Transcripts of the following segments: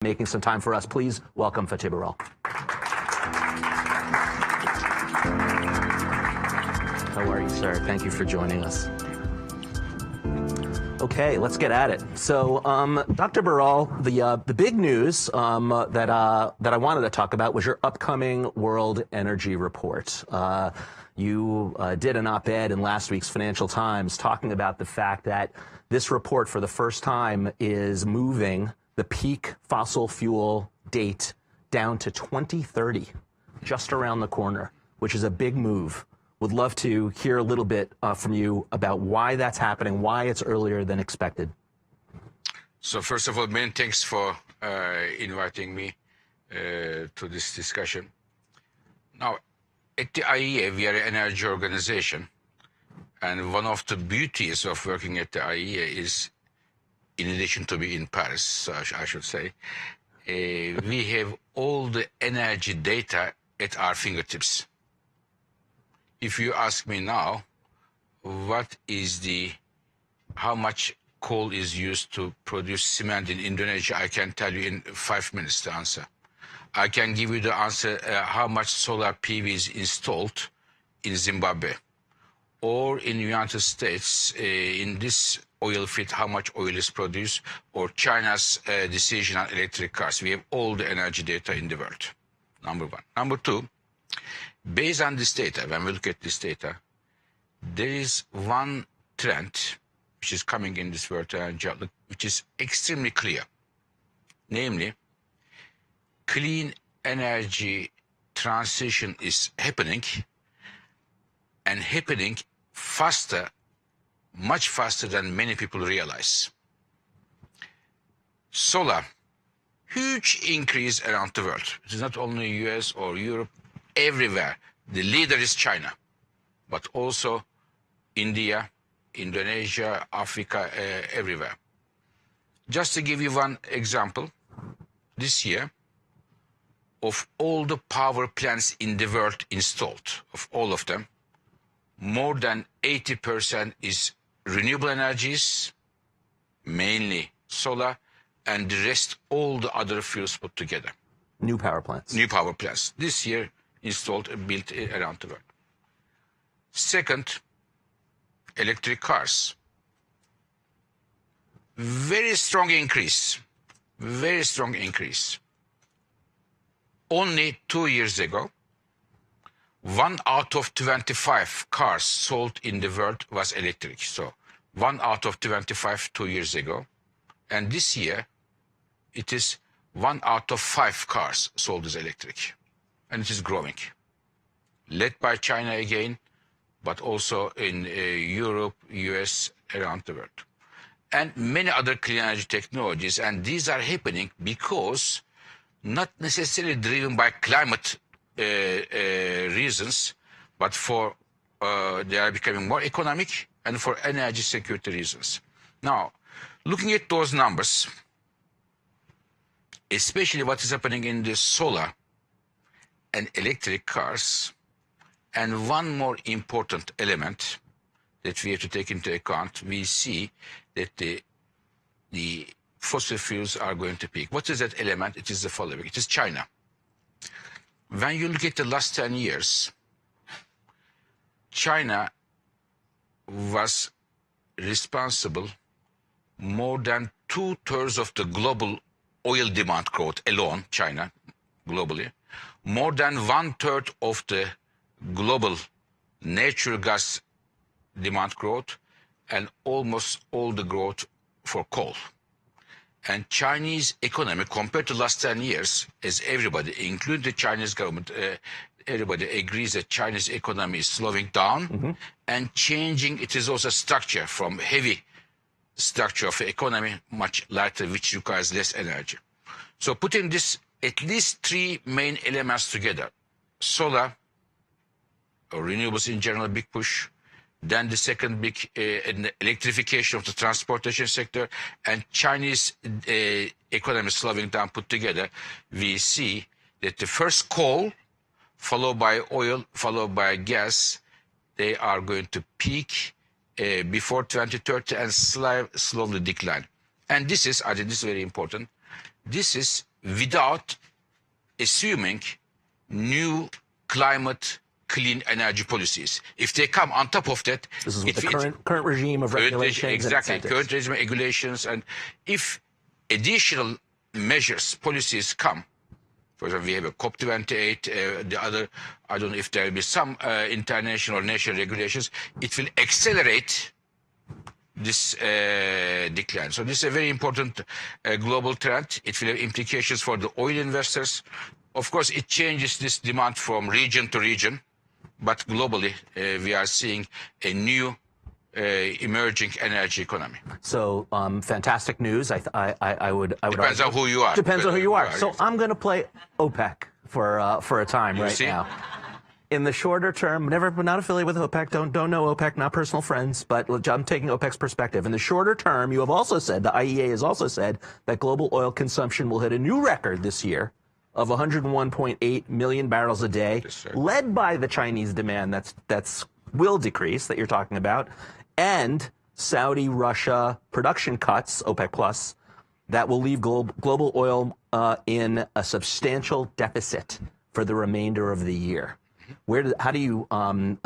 Making some time for us. Please welcome Fatih Birol. How are you, sir? Thank you for joining us. Okay, let's get at it. So, Dr. Birol, the big news that I wanted to talk about was your upcoming World Energy Report. You did an op-ed in last week's Financial Times talking about the fact that this report, for the first time, is moving the peak fossil fuel date down to 2030, just around the corner, which is a big move. Would love to hear a little bit from you about why that's happening, why it's earlier than expected. So first of all, many thanks for inviting me to this discussion. Now, at the IEA, we are an energy organization, and one of the beauties of working at the IEA is, in addition to be in Paris, I should say, we have all the energy data at our fingertips. If you ask me now, how much coal is used to produce cement in Indonesia, I can tell you in 5 minutes the answer. I can give you the answer how much solar PV is installed in Zimbabwe, or in the United States, in this oil field, how much oil is produced, or China's decision on electric cars. We have all the energy data in the world, number one. Number two, based on this data, when we look at this data, there is one trend which is coming in this world energy outlook, which is extremely clear. Namely, clean energy transition is happening, and happening faster, much faster than many people realize. Solar, huge increase around the world. It is not only US or Europe, everywhere. The leader is China, but also India, Indonesia, Africa, everywhere. Just to give you one example, this year, of all the power plants in the world installed, of all of them, more than 80% is renewable energies, mainly solar, and the rest, all the other fuels put together. New power plants. New power plants. This year, installed and built around the world. Second, electric cars. Very strong increase. Very strong increase. Only 2 years ago, 1 out of 25 cars sold in the world was electric. So 1 out of 25 2 years ago. And this year, it is 1 out of 5 cars sold as electric. And it is growing. Led by China again, but also in Europe, US, around the world. And many other clean energy technologies. And these are happening because not necessarily driven by climate reasons, but for they are becoming more economic and for energy security reasons. Now, looking at those numbers, especially what is happening in the solar and electric cars, and one more important element that we have to take into account, we see that the fossil fuels are going to peak. What is that element? It is the following. It is China. When you look at the last 10 years, China was responsible more than 2/3 of the global oil demand growth alone, China, globally, more than 1/3 of the global natural gas demand growth, and almost all the growth for coal. And Chinese economy, compared to last 10 years, as everybody, including the Chinese government, everybody agrees that Chinese economy is slowing down and changing. It is also structure from heavy structure of the economy, much lighter, which requires less energy. So putting this, at least 3 main elements together, solar, or renewables in general, big push. Then the second big electrification of the transportation sector, and Chinese economy slowing down put together, we see that the first coal, followed by oil, followed by gas, they are going to peak before 2030 and slowly decline. And this is, I think this is very important, this is without assuming new climate clean energy policies. If they come on top of that, this is with the current regime of regulations. Exactly, and current regime of regulations, and if additional measures, policies come, for example, we have a COP28, the other, I don't know if there will be some international or national regulations, it will accelerate this decline. So this is a very important global trend. It will have implications for the oil investors. Of course, it changes this demand from region to region, but globally, we are seeing a new emerging energy economy. So fantastic news. I would depends on who you are. Depends on who you are. So I'm going to play OPEC for a time now. In the shorter term, not affiliated with OPEC, don't know OPEC, not personal friends, but I'm taking OPEC's perspective. In the shorter term, you have also said, the IEA has also said, that global oil consumption will hit a new record this year of 101.8 million barrels a day, led by the Chinese demand that's will decrease that you're talking about, and Saudi, Russia production cuts, OPEC plus, that will leave global oil in a substantial deficit for the remainder of the year. How do you look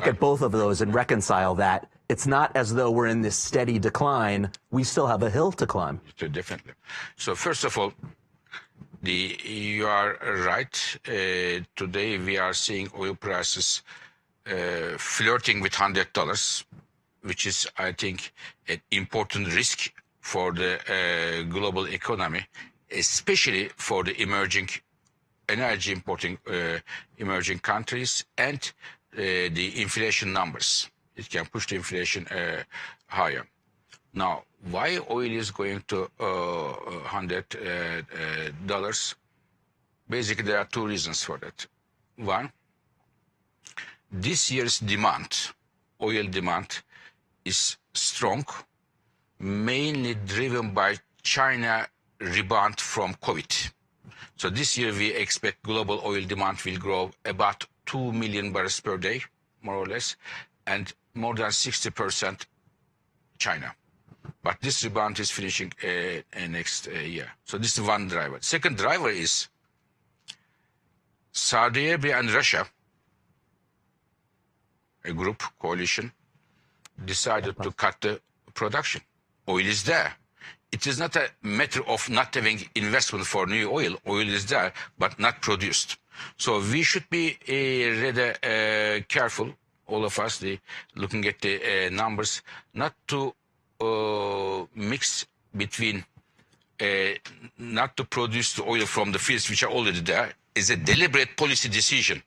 at both of those and reconcile that? It's not as though we're in this steady decline. We still have a hill to climb. Definitely. So first of all, you are right. Today we are seeing oil prices flirting with $100, which is, I think, an important risk for the global economy, especially for the emerging energy importing emerging countries, and the inflation numbers. It can push the inflation higher. Now, why oil is going to $100? Basically, there are two reasons for that. One, this year's demand, oil demand, is strong, mainly driven by China rebound from COVID. So this year we expect global oil demand will grow about 2 million barrels per day, more or less, and more than 60% China. But this rebound is finishing next year. So this is one driver. Second driver is Saudi Arabia and Russia, a group, coalition, decided to cut the production. Oil is there. It is not a matter of not having investment for new oil. Oil is there, but not produced. So we should be rather careful, all of us, looking at the numbers, not to mix between, not to produce the oil from the fields which are already there, is a deliberate policy decision,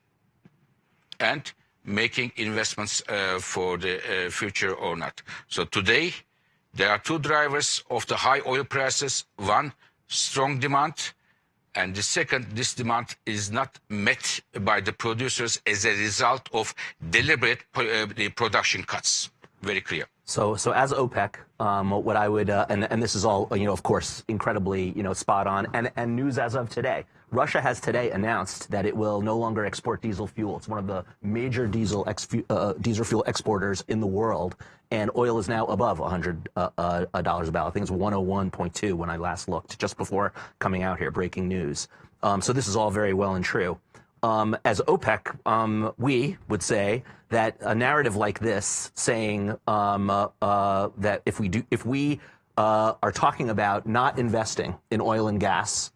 and making investments for the future or not. So today, there are two drivers of the high oil prices. One, strong demand, and the second, this demand is not met by the producers as a result of deliberate production cuts. Very clear. So as OPEC, what I would, and this is all, of course, incredibly, spot on, and news as of today. Russia has today announced that it will no longer export diesel fuel. It's one of the major diesel fuel exporters in the world, and oil is now above $100 a barrel. I think it's 101.2 when I last looked, just before coming out here, breaking news. So this is all very well and true. As OPEC, we would say that a narrative like this, saying that if we are talking about not investing in oil and gas,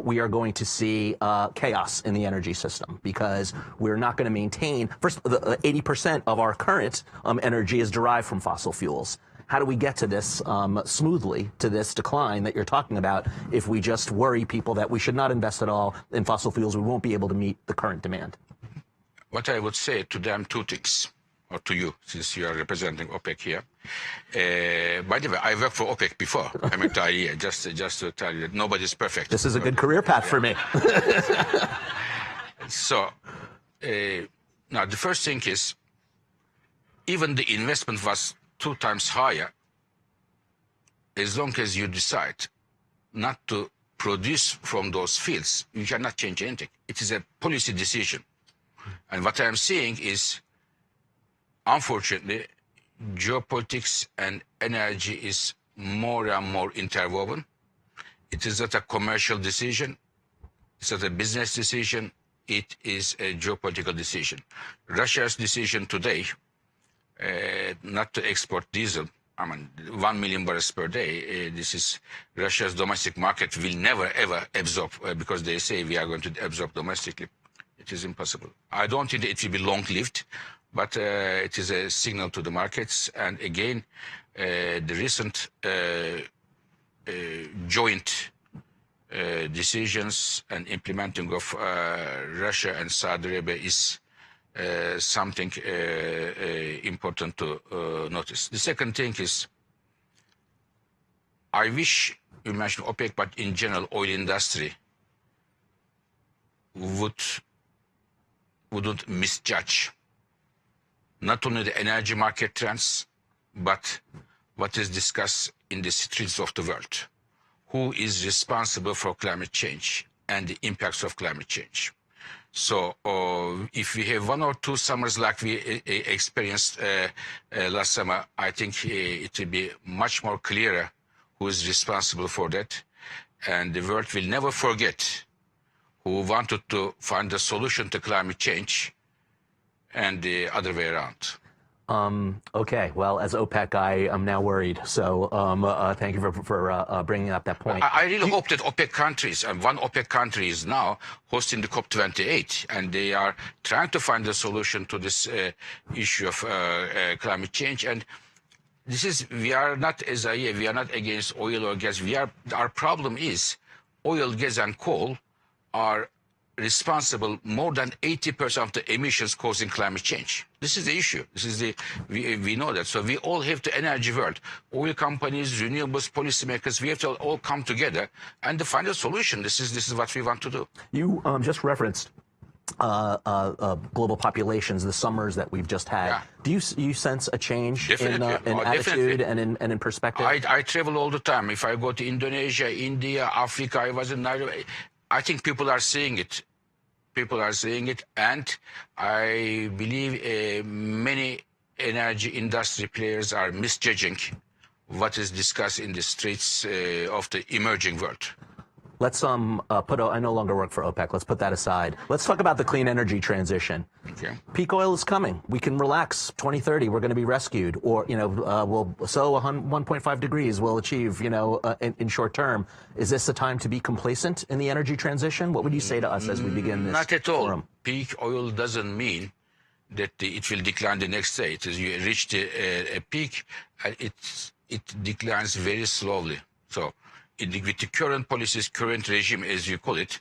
we are going to see chaos in the energy system, because we're not going to maintain. First, 80% of our current energy is derived from fossil fuels. How do we get to this smoothly, to this decline that you're talking about, if we just worry people that we should not invest at all in fossil fuels? We won't be able to meet the current demand. What I would say to them, two things, or to you, since you are representing OPEC here. By the way, I worked for OPEC before. I'm a IEA, just to tell you that nobody's perfect. This is a good career path for me. So, now the first thing is, even the investment was 2 times higher, as long as you decide not to produce from those fields, you cannot change anything. It is a policy decision. And what I'm seeing is, unfortunately, geopolitics and energy is more and more interwoven. It is not a commercial decision. It's not a business decision. It is a geopolitical decision. Russia's decision today not to export diesel, 1 million barrels per day, this is Russia's domestic market will never ever absorb because they say we are going to absorb domestically. It is impossible. I don't think it will be long-lived, but it is a signal to the markets. And again, the recent joint decisions and implementing of Russia and Saudi Arabia is something important to notice. The second thing is, I wish you mentioned OPEC, but in general, oil industry wouldn't misjudge not only the energy market trends, but what is discussed in the streets of the world. Who is responsible for climate change and the impacts of climate change? So if we have 1 or 2 summers like we experienced last summer, I think it will be much more clearer who is responsible for that. And the world will never forget who wanted to find a solution to climate change and the other way around. Okay, well, as OPEC, I am now worried. So thank you for bringing up that point. I really hope that OPEC countries, and one OPEC country is now hosting the COP28, and they are trying to find a solution to this issue of climate change. And this is, we are not, as we are not against oil or gas. Our problem is oil, gas, and coal are responsible more than 80% of the emissions causing climate change. This is the issue. This is we know that. So we all have the energy world, oil companies, renewables, policymakers. We have to all come together and find a solution. This is what we want to do. You just referenced global populations, the summers that we've just had. Yeah. Do you sense a change in Definitely. attitude and in perspective? I travel all the time. If I go to Indonesia, India, Africa, I was in Nairobi. I think people are seeing it. People are seeing it, and I believe many energy industry players are misjudging what is discussed in the streets of the emerging world. Let's I no longer work for OPEC. Let's put that aside. Let's talk about the clean energy transition. Okay. Peak oil is coming. We can relax. 2030, we're going to be rescued, or we'll 1.5 degrees we'll achieve. In short term. Is this a time to be complacent in the energy transition? What would you say to us as we begin this? Not at all. Forum? Peak oil doesn't mean that it will decline the next day. It is, you reach a peak, and it declines very slowly. So, with the current policies, current regime, as you call it,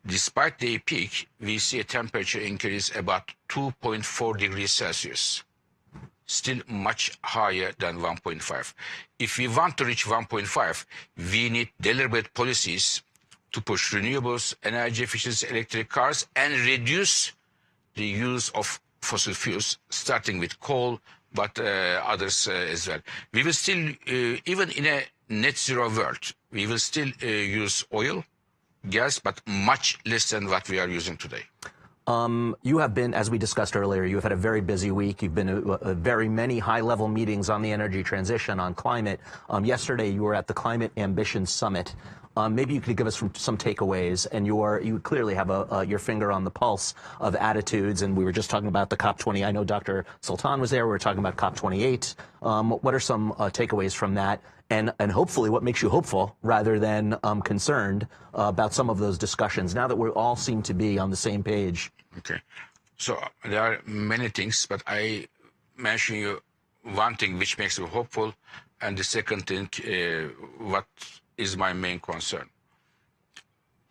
despite the peak, we see a temperature increase about 2.4 degrees Celsius, still much higher than 1.5. If we want to reach 1.5, we need deliberate policies to push renewables, energy efficiency, electric cars, and reduce the use of fossil fuels, starting with coal, but others as well. We will still, even in a net zero world, we will still use oil, gas, but much less than what we are using today. You have been, as we discussed earlier, you have had a very busy week. You've been at very many high-level meetings on the energy transition, on climate. Yesterday, you were at the Climate Ambition Summit. Maybe you could give us some takeaways, and you clearly have your finger on the pulse of attitudes, and we were just talking about the COP20. I know Dr. Sultan was there. We were talking about COP28. What are some takeaways from that, and hopefully what makes you hopeful rather than concerned about some of those discussions, now that we all seem to be on the same page? Okay. So there are many things, but I mention you one thing which makes me hopeful, and the second thing, what is my main concern.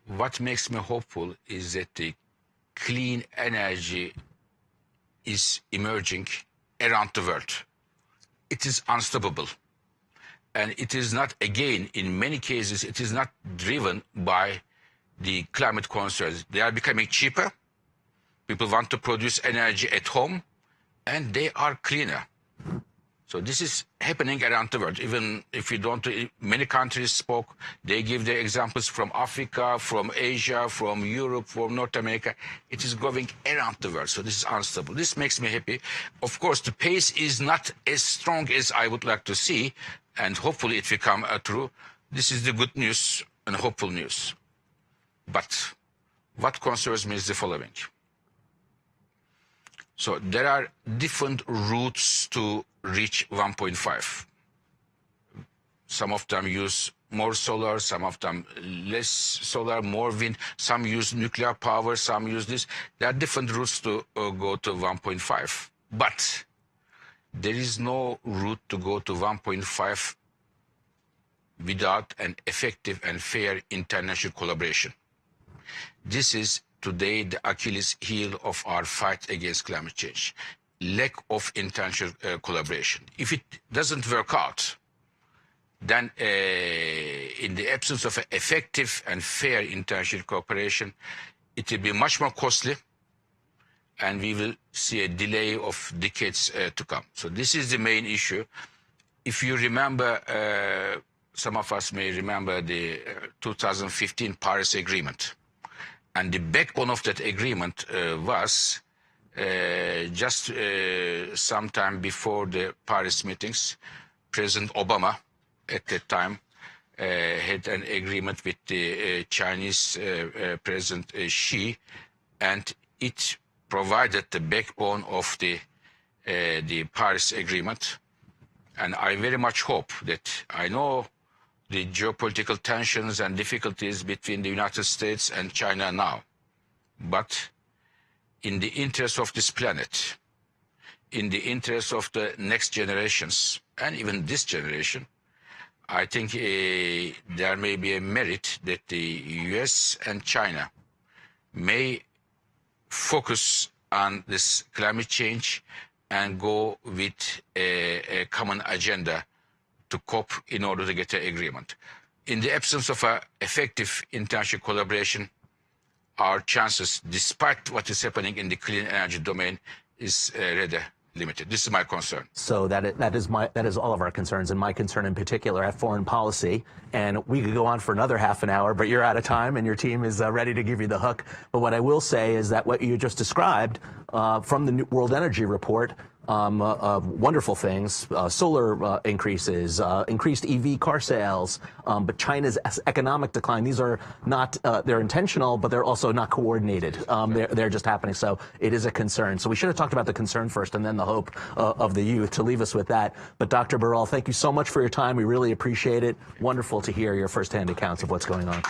What makes me hopeful is that the clean energy is emerging around the world. It is unstoppable. And it is not, again, in many cases, it is not driven by the climate concerns. They are becoming cheaper. People want to produce energy at home, and they are cleaner. So this is happening around the world. Even if you don't, many countries spoke, they give their examples from Africa, from Asia, from Europe, from North America. It is going around the world. So this is unstoppable. This makes me happy. Of course, the pace is not as strong as I would like to see, and hopefully it will come true. This is the good news. and hopeful news. But what concerns me is the following. So there are different routes to reach 1.5. Some of them use more solar, some of them less solar, more wind. Some use nuclear power, some use this. There are different routes to go to 1.5. But there is no route to go to 1.5 without an effective and fair international collaboration. This is today the Achilles heel of our fight against climate change. Lack of international collaboration. If it doesn't work out, then in the absence of effective and fair international cooperation, it will be much more costly, and we will see a delay of decades to come. So this is the main issue. If you remember, some of us may remember the 2015 Paris Agreement. And the backbone of that agreement was just sometime before the Paris meetings, President Obama at that time had an agreement with the Chinese President Xi, and it provided the backbone of the Paris Agreement. And I very much hope that, I know the geopolitical tensions and difficulties between the United States and China now, but in the interest of this planet, in the interest of the next generations, and even this generation, I think there may be a merit that the US and China may focus on this climate change and go with a common agenda to cope in order to get an agreement. In the absence of an effective international collaboration, our chances, despite what is happening in the clean energy domain, is rather limited. This is my concern. So that is all of our concerns, and my concern in particular at foreign policy. And we could go on for another half an hour, but you're out of time, and your team is ready to give you the hook. But what I will say is that what you just described from the World Energy Report, wonderful things, solar increases, increased EV car sales, but China's economic decline, these are not, they're intentional, but they're also not coordinated. They're just happening. So it is a concern. So we should have talked about the concern first and then the hope of the youth, to leave us with that. But Dr. Burrell, thank you so much for your time. We really appreciate it. Wonderful to hear your firsthand accounts of what's going on.